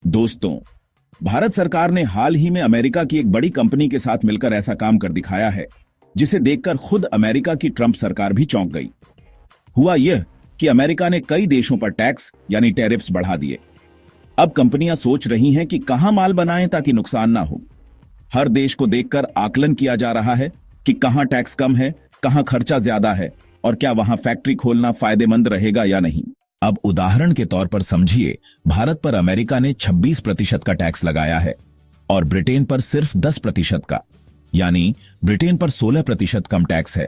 दोस्तों, भारत सरकार ने हाल ही में अमेरिका की एक बड़ी कंपनी के साथ मिलकर ऐसा काम कर दिखाया है जिसे देखकर खुद अमेरिका की ट्रंप सरकार भी चौंक गई। हुआ यह कि अमेरिका ने कई देशों पर टैक्स यानी टैरिफ्स बढ़ा दिए। अब कंपनियां सोच रही हैं कि कहां माल बनाएं ताकि नुकसान ना हो। हर देश को देखकर आकलन किया जा रहा है कि कहां टैक्स कम है, कहां खर्चा ज्यादा है और क्या वहां फैक्ट्री खोलना फायदेमंद रहेगा या नहीं। अब उदाहरण के तौर पर समझिए, भारत पर अमेरिका ने 26% का टैक्स लगाया है और ब्रिटेन पर सिर्फ 10% का, यानी ब्रिटेन पर 16% कम टैक्स है।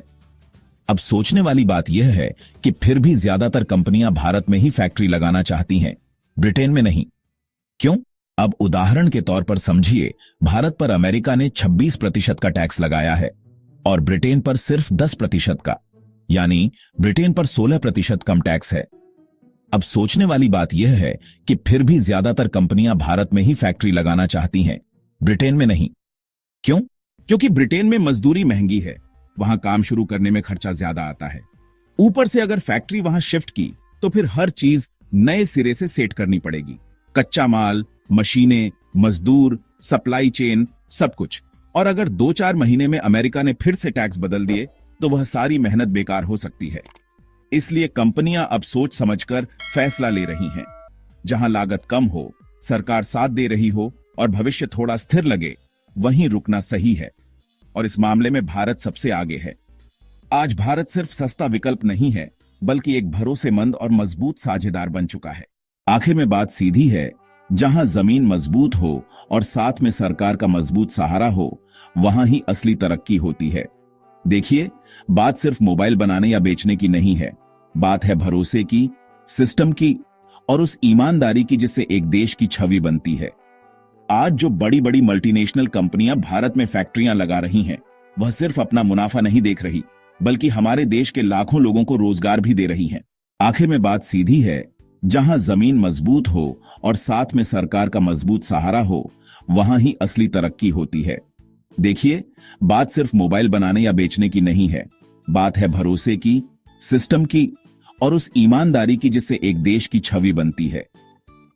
अब सोचने वाली बात यह है कि फिर भी ज्यादातर कंपनियां भारत में ही फैक्ट्री लगाना चाहती हैं, ब्रिटेन में नहीं। क्यों? अब उदाहरण के तौर पर समझिए, भारत पर अमेरिका ने 26% का टैक्स लगाया है और ब्रिटेन पर सिर्फ 10% का, यानी ब्रिटेन पर 16% कम टैक्स है। अब सोचने वाली बात यह है कि फिर भी ज्यादातर कंपनियां भारत में ही फैक्ट्री लगाना चाहती हैं, ब्रिटेन में नहीं। क्यों? क्योंकि ब्रिटेन में मजदूरी महंगी है, वहां काम शुरू करने में खर्चा ज्यादा आता है। ऊपर से अगर फैक्ट्री वहां शिफ्ट की तो फिर हर चीज नए सिरे से सेट करनी पड़ेगी। कच्चा माल, मशीनें, मजदूर, सप्लाई चेन, सब कुछ। और अगर 2-4 महीने में अमेरिका ने फिर से टैक्स बदल दिए तो वह सारी मेहनत बेकार हो सकती है। इसलिए कंपनियां अब सोच समझकर फैसला ले रही हैं। जहां लागत कम हो, सरकार साथ दे रही हो और भविष्य थोड़ा स्थिर लगे, वहीं रुकना सही है। और इस मामले में भारत सबसे आगे है। आज भारत सिर्फ सस्ता विकल्प नहीं है, बल्कि एक भरोसेमंद और मजबूत साझेदार बन चुका है। आखिर में बात सीधी है, जहां जमीन मजबूत हो और साथ में सरकार का मजबूत सहारा हो, वहां ही असली तरक्की होती है। देखिए, बात सिर्फ मोबाइल बनाने या बेचने की नहीं है, बात है भरोसे की, सिस्टम की और उस ईमानदारी की जिससे एक देश की छवि बनती है। आज जो बड़ी बड़ी मल्टीनेशनल कंपनियां भारत में फैक्ट्रियां लगा रही हैं, वह सिर्फ अपना मुनाफा नहीं देख रही, बल्कि हमारे देश के लाखों लोगों को रोजगार भी दे रही हैं। आखिर में बात सीधी है, जहां जमीन मजबूत हो और साथ में सरकार का मजबूत सहारा हो, वहां ही असली तरक्की होती है। देखिए, बात सिर्फ मोबाइल बनाने या बेचने की नहीं है, बात है भरोसे की, सिस्टम की और उस ईमानदारी की जिससे एक देश की छवि बनती है।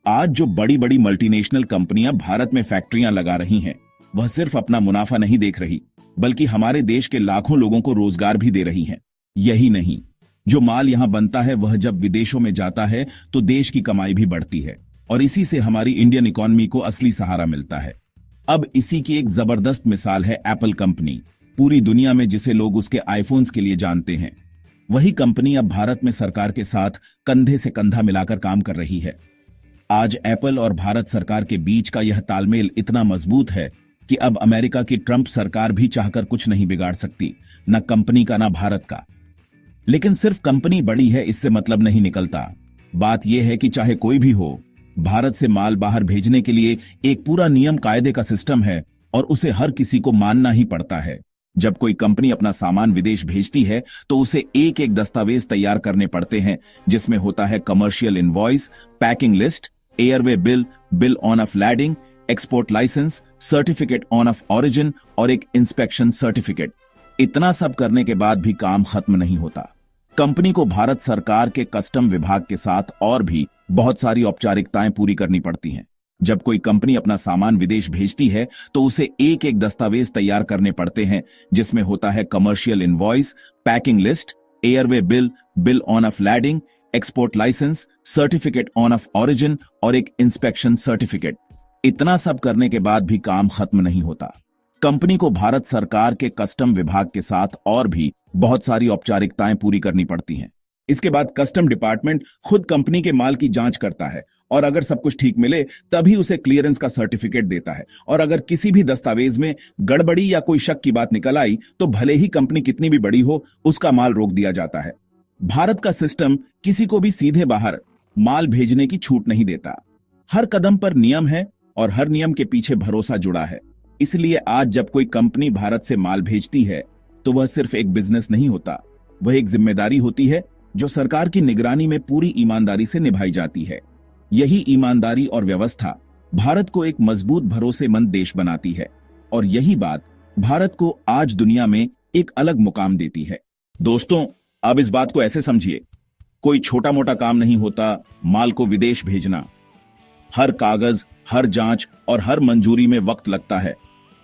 आज जो बड़ी बड़ी मल्टीनेशनल कंपनियां भारत में फैक्ट्रियां लगा रही हैं, वह सिर्फ अपना मुनाफा नहीं देख रही, बल्कि हमारे देश के लाखों लोगों को रोजगार भी दे रही हैं। यही नहीं, जो माल यहां बनता है वह जब विदेशों में जाता है तो देश की कमाई भी बढ़ती है और इसी से हमारी इंडियन इकोनॉमी को असली सहारा मिलता है। अब इसी की एक जबरदस्त मिसाल है एप्पल कंपनी, पूरी दुनिया में जिसे लोग उसके आईफोन्स के लिए जानते हैं। वही कंपनी अब भारत में सरकार के साथ कंधे से कंधा मिलाकर काम कर रही है। आज एप्पल और भारत सरकार के बीच का यह तालमेल इतना मजबूत है कि अब अमेरिका की ट्रंप सरकार भी चाहकर कुछ नहीं बिगाड़ सकती, न कंपनी का न भारत का। लेकिन सिर्फ कंपनी बड़ी है इससे मतलब नहीं निकलता। बात यह है कि चाहे कोई भी हो, भारत से माल बाहर भेजने के लिए एक पूरा नियम कायदे का सिस्टम है और उसे हर किसी को मानना ही पड़ता है। जब कोई कंपनी अपना सामान विदेश भेजती है तो उसे एक एक दस्तावेज तैयार करने पड़ते हैं, जिसमें होता है commercial invoice, packing list, airway bill, bill on of lading, export licence, certificate on of origin और एक इंस्पेक्शन सर्टिफिकेट। इतना सब करने के बाद भी काम खत्म नहीं होता। कंपनी को भारत सरकार के कस्टम विभाग के साथ और भी बहुत सारी औपचारिकताएं पूरी करनी पड़ती हैं। जब कोई कंपनी अपना सामान विदेश भेजती है तो उसे एक एक दस्तावेज तैयार करने पड़ते हैं, जिसमें होता है commercial invoice, packing list, airway bill, bill on of lading, export licence, certificate on of origin और एक इंस्पेक्शन सर्टिफिकेट। इतना सब करने के बाद भी काम खत्म नहीं होता। कंपनी को भारत सरकार के कस्टम विभाग के साथ और भी बहुत सारी औपचारिकताएं पूरी करनी पड़ती हैं। इसके बाद कस्टम डिपार्टमेंट खुद कंपनी के माल की जांच करता है और अगर सब कुछ ठीक मिले तभी उसे क्लियरेंस का सर्टिफिकेट देता है। और अगर किसी भी दस्तावेज में गड़बड़ी या कोई शक की बात निकल आई तो भले ही कंपनी कितनी भी बड़ी हो, उसका माल रोक दिया जाता है। भारत का सिस्टम किसी को भी सीधे बाहर माल भेजने की छूट नहीं देता। हर कदम पर नियम है और हर नियम के पीछे भरोसा जुड़ा है। इसलिए आज जब कोई कंपनी भारत से माल भेजती है तो वह सिर्फ एक बिजनेस नहीं होता, वह एक जिम्मेदारी होती है जो सरकार की निगरानी में पूरी ईमानदारी से निभाई जाती है। यही ईमानदारी और व्यवस्था भारत को एक मजबूत भरोसेमंद देश बनाती है और यही बात भारत को आज दुनिया में एक अलग मुकाम देती है। दोस्तों, अब इस बात को ऐसे समझिए, कोई छोटा मोटा काम नहीं होता माल को विदेश भेजना। हर कागज, हर जांच और हर मंजूरी में वक्त लगता है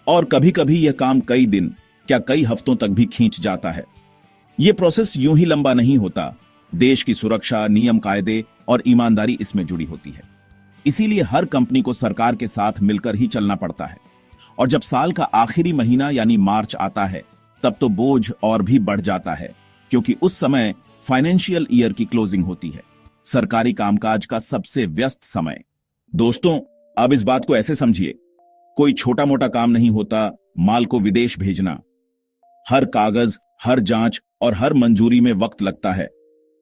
और कभी-कभी यह काम कई दिन, क्या कई हफ्तों तक भी खींच जाता है। यह प्रोसेस यूं ही लंबा नहीं होता। देश की सुरक्षा, नियम कायदे और ईमानदारी इसमें जुड़ी होती है। इसीलिए हर कंपनी को सरकार के साथ मिलकर ही चलना पड़ता है। और जब साल का आखिरी महीना यानी मार्च आता है, तब तो बोझ और भी बढ़ जाता है, क्योंकि उस समय फाइनेंशियल ईयर की क्लोजिंग होती है, सरकारी कामकाज का सबसे व्यस्त समय। दोस्तों, अब इस बात को ऐसे समझिए, कोई छोटा मोटा काम नहीं होता माल को विदेश भेजना। हर कागज, हर जांच और हर मंजूरी में वक्त लगता है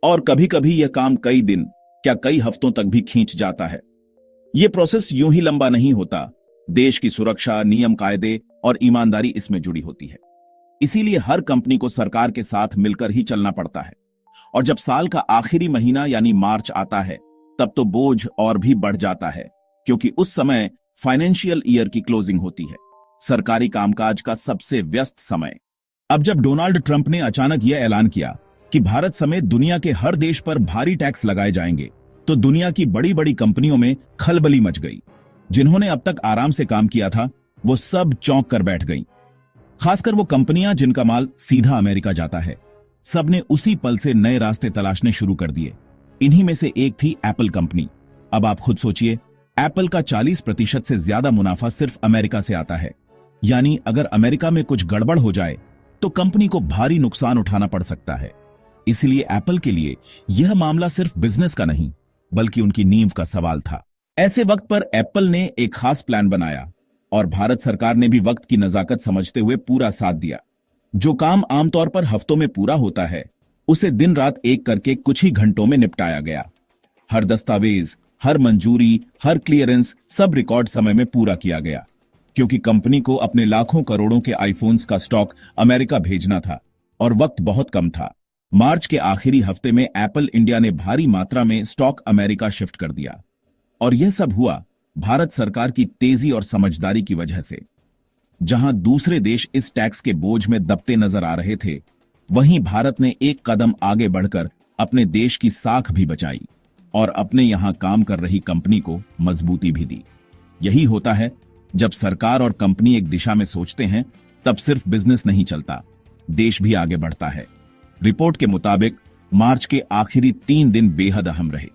और कभी-कभी यह काम कई दिन, क्या कई हफ्तों तक भी खींच जाता है। यह प्रोसेस यूं ही लंबा नहीं होता। देश की सुरक्षा, नियम कायदे और ईमानदारी इसमें जुड़ी होती है। इसीलिए हर कंपनी को सरकार के साथ मिलकर ही चलना पड़ता है। और जब साल का आखिरी महीना यानी मार्च आता है, तब तो बोझ और भी बढ़ जाता है, क्योंकि उस समय फाइनेंशियल ईयर की क्लोजिंग होती है, सरकारी कामकाज का सबसे व्यस्त समय। अब जब डोनाल्ड ट्रंप ने अचानक यह ऐलान किया कि भारत समेत दुनिया के हर देश पर भारी टैक्स लगाए जाएंगे, तो दुनिया की बड़ी बड़ी कंपनियों में खलबली मच गई। जिन्होंने अब तक आराम से काम किया था, वो सब चौंक कर बैठ गईं। खासकर वो कंपनियां जिनका माल सीधा अमेरिका जाता है। सबने उसी पल से नए रास्ते तलाशने शुरू कर दिए। इन्हीं में से एक थी एप्पल कंपनी। अब आप खुद सोचिए, एप्पल का 40% से ज्यादा मुनाफा सिर्फ अमेरिका से आता है। यानी अगर अमेरिका में कुछ गड़बड़ हो जाए तो कंपनी को भारी नुकसान उठाना पड़ सकता है। इसलिए एप्पल के लिए यह मामला सिर्फ बिजनेस का नहीं, बल्कि उनकी नींव का सवाल था। ऐसे वक्त पर एप्पल ने एक खास प्लान बनाया और भारत सरकार ने भी वक्त की नजाकत समझते हुए पूरा साथ दिया। जो काम आमतौर पर हफ्तों में पूरा होता है, उसे दिन रात एक करके कुछ ही घंटों में निपटाया गया। हर दस्तावेज, हर मंजूरी, हर क्लियरेंस, सब रिकॉर्ड समय में पूरा किया गया, क्योंकि कंपनी को अपने लाखों करोड़ों के आईफोन्स का स्टॉक अमेरिका भेजना था और वक्त बहुत कम था। मार्च के आखिरी हफ्ते में एप्पल इंडिया ने भारी मात्रा में स्टॉक अमेरिका शिफ्ट कर दिया। और यह सब हुआ भारत सरकार की तेजी और समझदारी की वजह से। जहां दूसरे देश इस टैक्स के बोझ में दबते नजर आ रहे थे, वहीं भारत ने एक कदम आगे बढ़कर अपने देश की साख भी बचाई और अपने यहां काम कर रही कंपनी को मजबूती भी दी। यही होता है, जब सरकार और कंपनी एक दिशा में सोचते हैं, तब सिर्फ बिजनेस नहीं चलता, देश भी आगे बढ़ता है। रिपोर्ट के मुताबिक मार्च के आखिरी 3 दिन बेहद अहम रहे।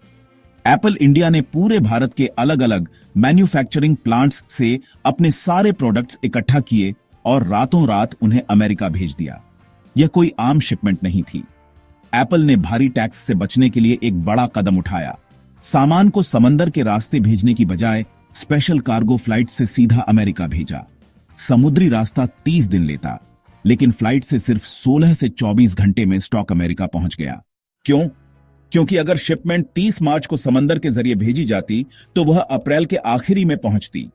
एप्पल इंडिया ने पूरे भारत के अलग अलग मैन्युफैक्चरिंग प्लांट्स से अपने सारे प्रोडक्ट्स इकट्ठा किए और रातों रात उन्हें अमेरिका भेज दिया। यह कोई आम शिपमेंट नहीं थी। एप्पल ने भारी टैक्स से बचने के लिए एक बड़ा कदम उठाया। सामान को समंदर के रास्ते भेजने की बजाय स्पेशल कार्गो फ्लाइट से सीधा अमेरिका भेजा। समुद्री रास्ता 30 दिन लेता, लेकिन फ्लाइट से सिर्फ 16 से 24 घंटे में स्टॉक अमेरिका पहुंच गया। क्यों? क्योंकि अगर शिपमेंट 30 मार्च को समंदर के जरिए भेजी जाती, तो वह अप्रैल के आखिरी में पहुंचती।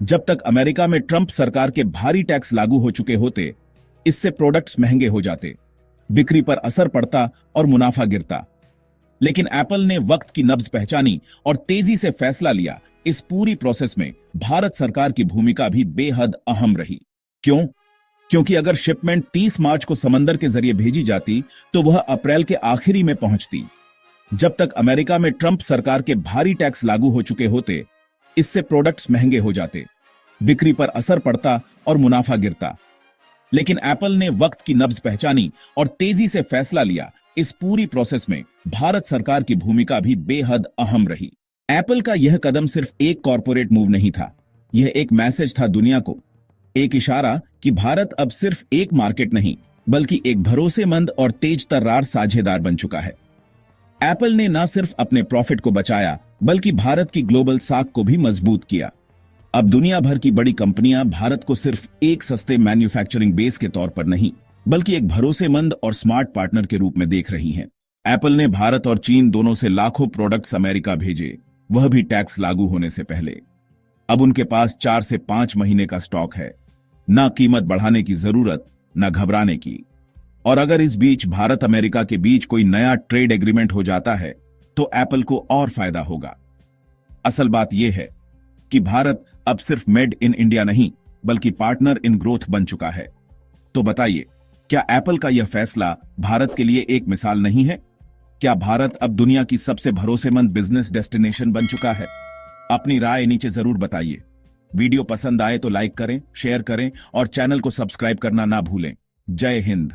जब तक अमेरिका में ट्रंप सरकार के भारी टैक्स लागू हो चुके होते, इससे प्रोडक्ट्स महंगे हो जाते, बिक्री पर असर पड़ता और मुनाफा गिरता। लेकिन एप्पल ने वक्त की नब्ज पहचानी और तेजी से फैसला लिया। इस पूरी प्रोसेस में भारत सरकार की भूमिका भी बेहद अहम रही। क्यों? क्योंकि अगर शिपमेंट 30 मार्च को समंदर के जरिए भेजी जाती, तो वह अप्रैल के आखिरी में पहुंचती। जब तक अमेरिका में ट्रंप सरकार के भारी टैक्स लागू हो चुके होते, इससे प्रोडक्ट्स महंगे हो जाते, बिक्री पर असर पड़ता और मुनाफा गिरता। लेकिन एप्पल ने वक्त की नब्ज पहचानी और तेजी से फैसला लिया। इस पूरी प्रोसेस में भारत सरकार की भूमिका भी बेहद अहम रही। एप्पल का यह कदम सिर्फ एक कॉर्पोरेट मूव नहीं था, यह एक मैसेज था दुनिया को, एक इशारा कि भारत अब सिर्फ एक मार्केट नहीं, बल्कि एक भरोसेमंद और तेज तर्रार साझेदार बन चुका है। एप्पल ने न सिर्फ अपने प्रॉफिट को बचाया, बल्कि भारत की ग्लोबल साख को भी मजबूत किया। अब दुनिया भर की बड़ी कंपनियां भारत को सिर्फ एक सस्ते मैन्युफैक्चरिंग बेस के तौर पर नहीं, बल्कि एक भरोसेमंद और स्मार्ट पार्टनर के रूप में देख रही हैं। एप्पल ने भारत और चीन दोनों से लाखों प्रोडक्ट्स अमेरिका भेजे, वह भी टैक्स लागू होने से पहले। अब उनके पास 4 से 5 महीने का स्टॉक है। ना कीमत बढ़ाने की जरूरत, ना घबराने की। और अगर इस बीच भारत अमेरिका के बीच कोई नया ट्रेड एग्रीमेंट हो जाता है, तो एप्पल को और फायदा होगा। असल बात यह है कि भारत अब सिर्फ मेड इन इंडिया नहीं, बल्कि पार्टनर इन ग्रोथ बन चुका है। तो बताइए, क्या एप्पल का यह फैसला भारत के लिए एक मिसाल नहीं है? क्या भारत अब दुनिया की सबसे भरोसेमंद बिजनेस डेस्टिनेशन बन चुका है? अपनी राय नीचे जरूर बताइए। वीडियो पसंद आए तो लाइक करें, शेयर करें और चैनल को सब्सक्राइब करना ना भूलें। जय हिंद।